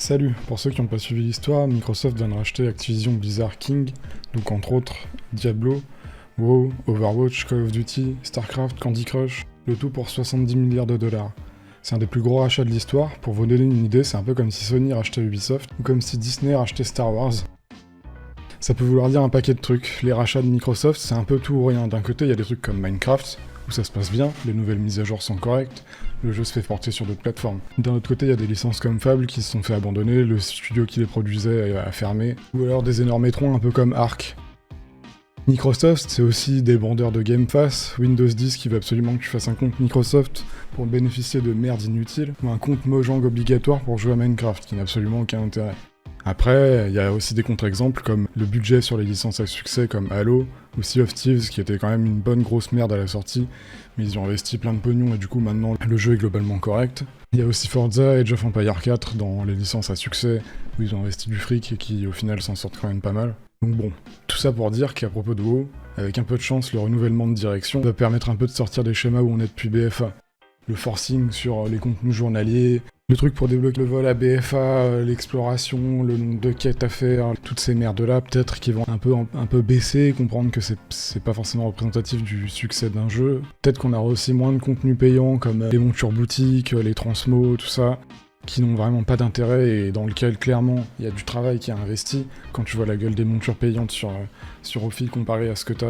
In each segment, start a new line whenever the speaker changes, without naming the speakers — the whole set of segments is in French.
Salut, pour ceux qui n'ont pas suivi l'histoire, Microsoft vient de racheter Activision Blizzard King, donc entre autres Diablo, WoW, Overwatch, Call of Duty, StarCraft, Candy Crush, le tout pour 70 milliards de dollars. C'est un des plus gros rachats de l'histoire, pour vous donner une idée, c'est un peu comme si Sony rachetait Ubisoft, ou comme si Disney rachetait Star Wars. Ça peut vouloir dire un paquet de trucs, les rachats de Microsoft c'est un peu tout ou rien, d'un côté il y a des trucs comme Minecraft, où ça se passe bien, les nouvelles mises à jour sont correctes, le jeu se fait porter sur d'autres plateformes. D'un autre côté, il y a des licences comme Fable qui se sont fait abandonner, le studio qui les produisait a fermé, ou alors des énormes étrons un peu comme Ark. Microsoft, c'est aussi des vendeurs de Game Pass, Windows 10 qui veut absolument que tu fasses un compte Microsoft pour bénéficier de merde inutile, ou un compte Mojang obligatoire pour jouer à Minecraft, qui n'a absolument aucun intérêt. Après, il y a aussi des contre-exemples comme le budget sur les licences à succès comme Halo ou Sea of Thieves qui était quand même une bonne grosse merde à la sortie, mais ils y ont investi plein de pognon et du coup maintenant le jeu est globalement correct. Il y a aussi Forza et Age of Empires 4 dans les licences à succès où ils ont investi du fric et qui au final s'en sortent quand même pas mal. Donc bon, tout ça pour dire qu'à propos de WoW, avec un peu de chance, le renouvellement de direction va permettre un peu de sortir des schémas où on est depuis BFA. Le forcing sur les contenus journaliers, le truc pour débloquer le vol à BFA, l'exploration, le nombre de quêtes à faire, toutes ces merdes-là, peut-être qui vont un peu baisser, comprendre que c'est pas forcément représentatif du succès d'un jeu. Peut-être qu'on aura aussi moins de contenu payant comme les montures boutiques, les transmos, tout ça, qui n'ont vraiment pas d'intérêt et dans lequel clairement il y a du travail qui est investi. Quand tu vois la gueule des montures payantes sur Ophi comparé à ce que t'as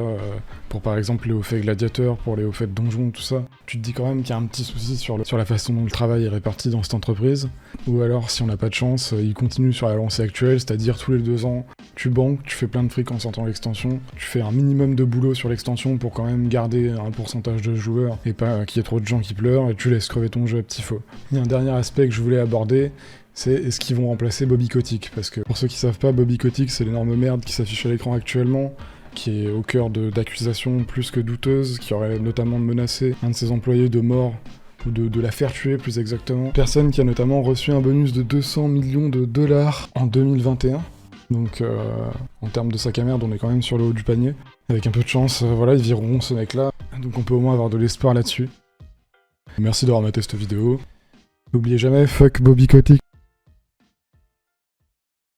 pour par exemple les hauts faits gladiateurs, pour les hauts faits donjons, tout ça, tu te dis quand même qu'il y a un petit souci sur la façon dont le travail est réparti dans cette entreprise. Ou alors si on n'a pas de chance, ils continuent sur la lancée actuelle, c'est-à-dire tous les 2 ans, tu bankes, tu fais plein de fric en sortant l'extension, tu fais un minimum de boulot sur l'extension pour quand même garder un pourcentage de joueurs et pas qu'il y ait trop de gens qui pleurent et tu laisses crever ton jeu à petit feu. Il y a un dernier aspect que je voulais aborder, c'est est-ce qu'ils vont remplacer Bobby Kotick, parce que pour ceux qui savent pas, Bobby Kotick c'est l'énorme merde qui s'affiche à l'écran actuellement, qui est au cœur d'accusations plus que douteuses, qui aurait notamment menacé un de ses employés de mort, ou de la faire tuer plus exactement. Personne qui a notamment reçu un bonus de 200 millions de dollars en 2021. Donc en termes de sac à merde, on est quand même sur le haut du panier. Avec un peu de chance, voilà, ils vireront ce mec-là. Donc on peut au moins avoir de l'espoir là-dessus. Merci d'avoir maté cette vidéo. N'oubliez jamais, fuck Bobby Kotick.